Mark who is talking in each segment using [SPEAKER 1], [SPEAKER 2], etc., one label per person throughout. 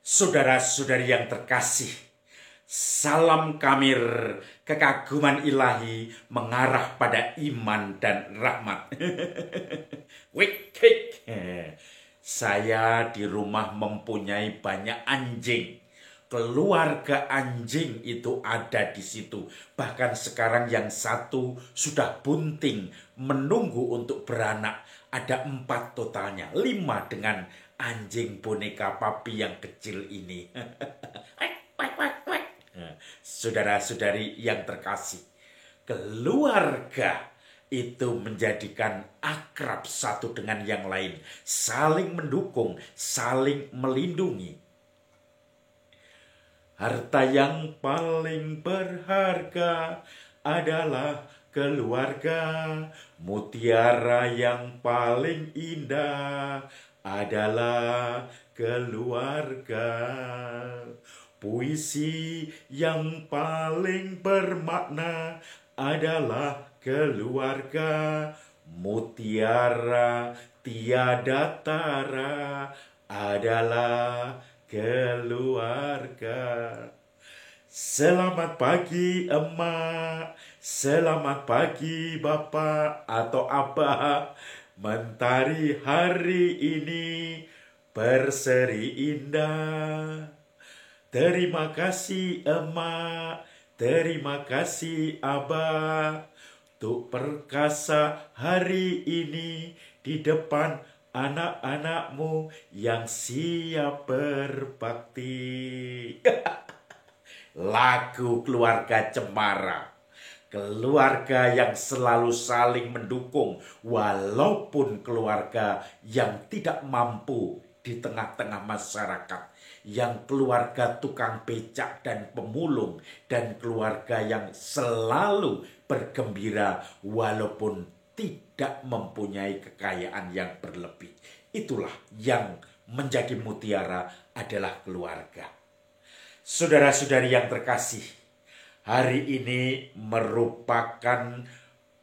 [SPEAKER 1] Saudara-saudari yang terkasih, salam kamir kekaguman ilahi mengarah pada iman dan rahmat. Wik, wik. Saya di rumah mempunyai banyak anjing. Keluarga anjing itu ada di situ. Bahkan sekarang yang satu sudah bunting, menunggu untuk beranak. Ada 4 totalnya, 5 dengan anjing boneka papi yang kecil ini. Saudara-saudari yang terkasih, keluarga itu menjadikan akrab satu dengan yang lain, saling mendukung, saling melindungi. Harta yang paling berharga adalah keluarga. Mutiara yang paling indah adalah keluarga. Puisi yang paling bermakna adalah keluarga. Mutiara tiada tara adalah keluarga. Selamat pagi emak, selamat pagi bapak atau abah. Mentari hari ini berseri indah. Terima kasih emak, terima kasih abah, untuk perkasa hari ini di depan anak-anakmu yang siap berbakti. Lagu keluarga cemara. Keluarga yang selalu saling mendukung walaupun keluarga yang tidak mampu di tengah-tengah masyarakat. Yang keluarga tukang becak dan pemulung dan keluarga yang selalu bergembira walaupun tidak mempunyai kekayaan yang berlebih. Itulah yang menjadi mutiara adalah keluarga. Saudara-saudari yang terkasih, hari ini merupakan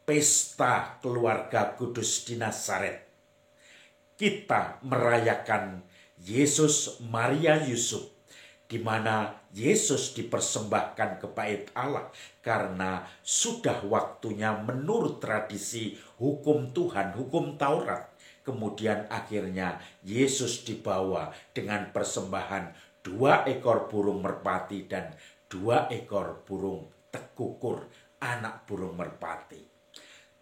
[SPEAKER 1] pesta keluarga kudus di Nazaret. Kita merayakan Yesus, Maria, Yusuf, di mana Yesus dipersembahkan ke bait Allah karena sudah waktunya menurut tradisi hukum Tuhan, hukum Taurat. Kemudian akhirnya Yesus dibawa dengan persembahan 2 ekor burung merpati dan 2 ekor burung tekukur, anak burung merpati.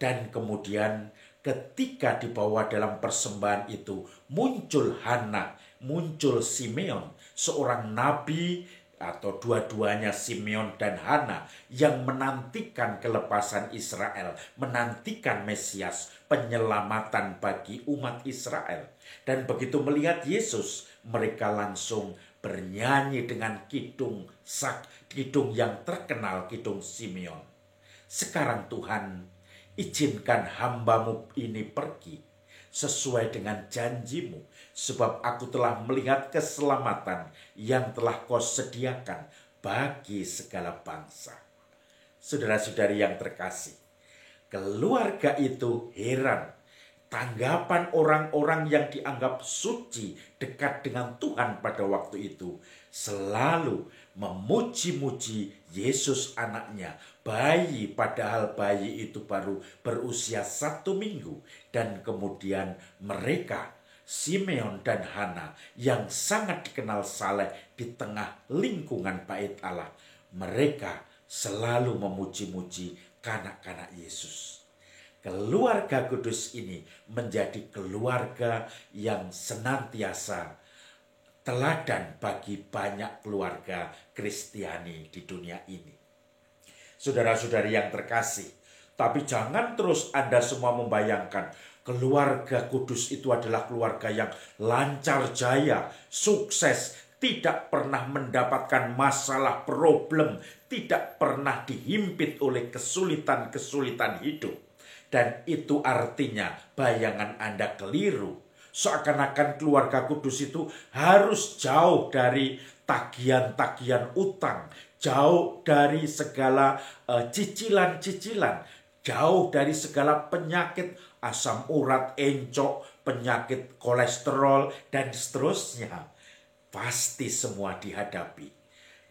[SPEAKER 1] Dan kemudian ketika dibawa dalam persembahan itu muncul Hana, muncul Simeon, seorang nabi atau dua-duanya Simeon dan Hana yang menantikan kelepasan Israel, menantikan Mesias, penyelamatan bagi umat Israel. Dan begitu melihat Yesus, mereka langsung bernyanyi dengan kidung yang terkenal, kidung Simeon. Sekarang Tuhan, izinkan hambamu ini pergi sesuai dengan janjimu, sebab aku telah melihat keselamatan yang telah kau sediakan bagi segala bangsa. Saudara-saudari yang terkasih, keluarga itu heran. Tanggapan orang-orang yang dianggap suci dekat dengan Tuhan pada waktu itu selalu memuji-muji Yesus anaknya, bayi, padahal bayi itu baru berusia 1 minggu. Dan kemudian mereka, Simeon dan Hana, yang sangat dikenal saleh di tengah lingkungan bait Allah, mereka selalu memuji-muji kanak-kanak Yesus. Keluarga kudus ini menjadi keluarga yang senantiasa teladan bagi banyak keluarga Kristiani di dunia ini. Saudara-saudari yang terkasih, tapi jangan terus Anda semua membayangkan keluarga kudus itu adalah keluarga yang lancar jaya, sukses, tidak pernah mendapatkan masalah, problem, tidak pernah dihimpit oleh kesulitan-kesulitan hidup. Dan itu artinya bayangan Anda keliru. Seakan-akan keluarga kudus itu harus jauh dari tagihan-tagihan utang, jauh dari segala cicilan-cicilan, jauh dari segala penyakit asam urat, encok, penyakit kolesterol, dan seterusnya. pasti semua dihadapi.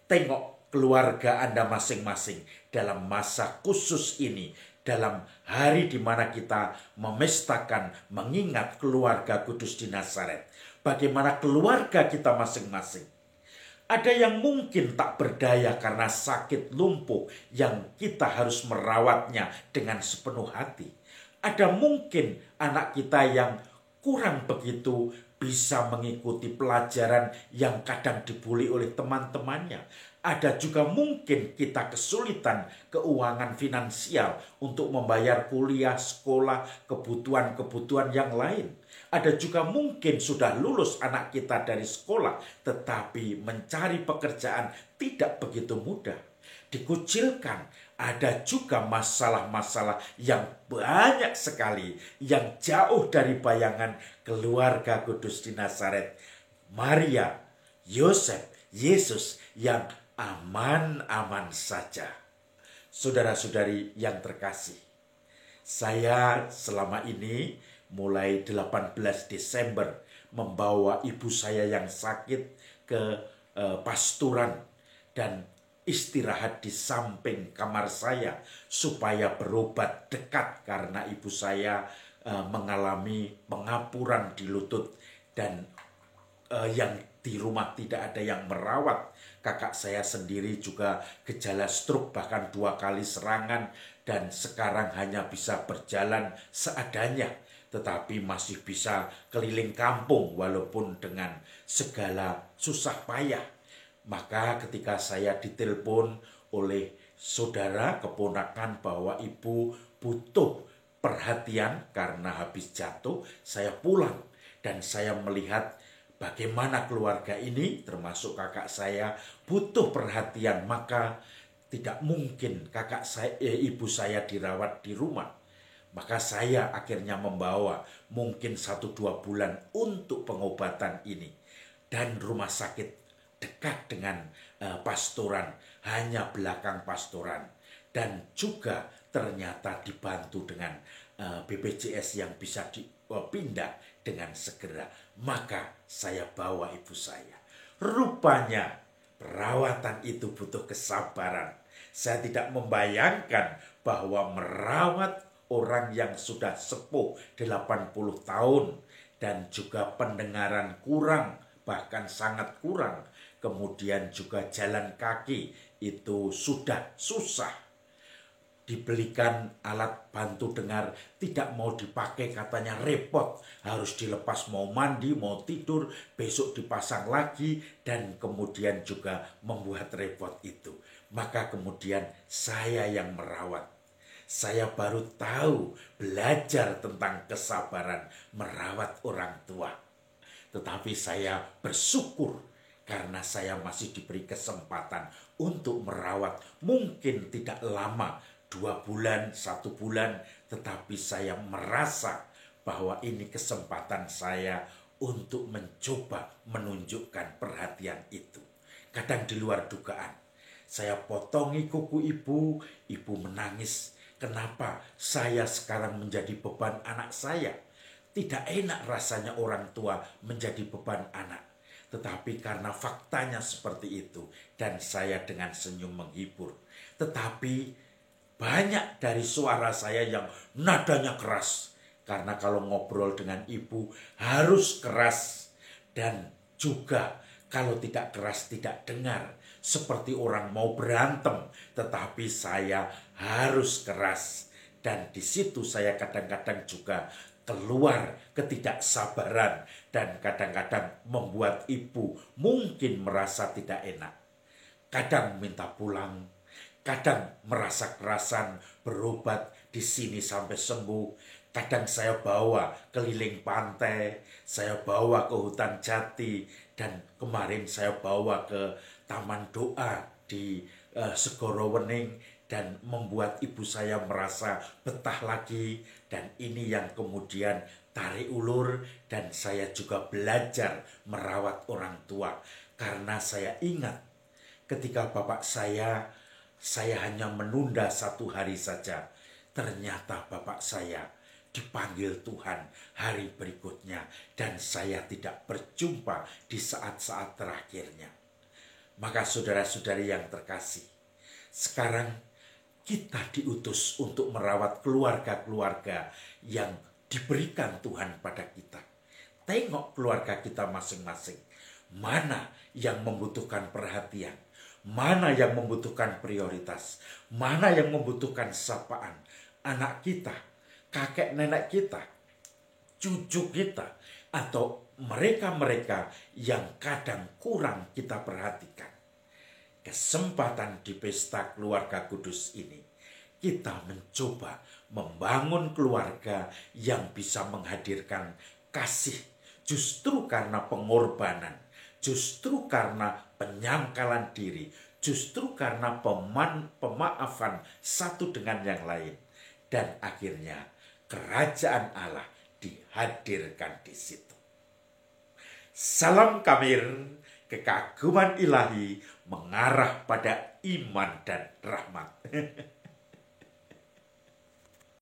[SPEAKER 1] Tengok keluarga Anda masing-masing dalam masa khusus ini, dalam hari di mana kita memestakan, mengingat keluarga kudus di Nazaret. Bagaimana keluarga kita masing-masing. Ada yang mungkin tak berdaya karena sakit lumpuh yang kita harus merawatnya dengan sepenuh hati. Ada mungkin anak kita yang kurang begitu bisa mengikuti pelajaran yang kadang dibuli oleh teman-temannya. Ada juga mungkin kita kesulitan keuangan finansial untuk membayar kuliah, sekolah, kebutuhan-kebutuhan yang lain. Ada juga mungkin sudah lulus anak kita dari sekolah, tetapi mencari pekerjaan tidak begitu mudah. Dikucilkan. Ada juga masalah-masalah yang banyak sekali yang jauh dari bayangan keluarga kudus di Nazaret. Maria, Yosef, Yesus yang aman-aman saja. Saudara-saudari yang terkasih, saya selama ini mulai 18 Desember membawa ibu saya yang sakit ke pasturan dan istirahat di samping kamar saya supaya berobat dekat karena ibu saya mengalami pengapuran di lutut dan yang di rumah tidak ada yang merawat. Kakak saya sendiri juga gejala stroke bahkan 2 kali serangan dan sekarang hanya bisa berjalan seadanya. Tetapi masih bisa keliling kampung walaupun dengan segala susah payah. Maka ketika saya ditelepon oleh saudara keponakan bahwa ibu butuh perhatian karena habis jatuh, saya pulang dan saya melihat bagaimana keluarga ini termasuk kakak saya butuh perhatian, maka tidak mungkin ibu saya dirawat di rumah. Maka saya akhirnya membawa mungkin 1-2 bulan untuk pengobatan ini. Dan rumah sakit dekat dengan pastoran, hanya belakang pastoran. Dan juga ternyata dibantu dengan BPJS yang bisa dipindah dengan segera. Maka saya bawa ibu saya. Rupanya perawatan itu butuh kesabaran. Saya tidak membayangkan bahwa merawat orang yang sudah sepuh 80 tahun dan juga pendengaran kurang, bahkan sangat kurang. Kemudian juga jalan kaki itu sudah susah. Dibelikan alat bantu dengar, tidak mau dipakai katanya repot. Harus dilepas mau mandi, mau tidur, besok dipasang lagi dan kemudian juga membuat repot itu. Maka kemudian saya yang merawat. Saya baru tahu belajar tentang kesabaran merawat orang tua. Tetapi saya bersyukur karena saya masih diberi kesempatan untuk merawat. Mungkin tidak lama, 2 bulan, 1 bulan. Tetapi saya merasa bahwa ini kesempatan saya untuk mencoba menunjukkan perhatian itu. Kadang di luar dugaan. Saya potongi kuku ibu, ibu menangis. Kenapa saya sekarang menjadi beban anak saya? Tidak enak rasanya orang tua menjadi beban anak. Tetapi karena faktanya seperti itu dan saya dengan senyum menghibur. Tetapi banyak dari suara saya yang nadanya keras. Karena kalau ngobrol dengan ibu harus keras. Dan juga kalau tidak keras tidak dengar. Seperti orang mau berantem. Tetapi saya harus keras. Dan di situ saya kadang-kadang juga keluar ketidaksabaran dan kadang-kadang membuat ibu mungkin merasa tidak enak. Kadang minta pulang, kadang merasa kerasan berobat di sini sampai sembuh. Kadang saya bawa keliling pantai, saya bawa ke hutan jati, dan kemarin saya bawa ke taman doa di Segoro Wening. Dan membuat ibu saya merasa betah lagi. Dan ini yang kemudian tarik ulur. Dan saya juga belajar merawat orang tua. Karena saya ingat ketika bapak saya hanya menunda 1 hari saja. Ternyata bapak saya dipanggil Tuhan hari berikutnya dan saya tidak berjumpa di saat-saat terakhirnya. Maka saudara-saudari yang terkasih, sekarang kita diutus untuk merawat keluarga-keluarga yang diberikan Tuhan pada kita. Tengok keluarga kita masing-masing. Mana yang membutuhkan perhatian, mana yang membutuhkan prioritas, mana yang membutuhkan sapaan. Anak kita, kakek nenek kita, cucu kita, atau mereka-mereka yang kadang kurang kita perhatikan. Kesempatan di pesta keluarga kudus ini, kita mencoba membangun keluarga yang bisa menghadirkan kasih justru karena pengorbanan, justru karena penyangkalan diri, justru karena pemaafan satu dengan yang lain. Dan akhirnya kerajaan Allah dihadirkan di situ. Salam Kamir, kekaguman ilahi mengarah pada iman dan rahmat.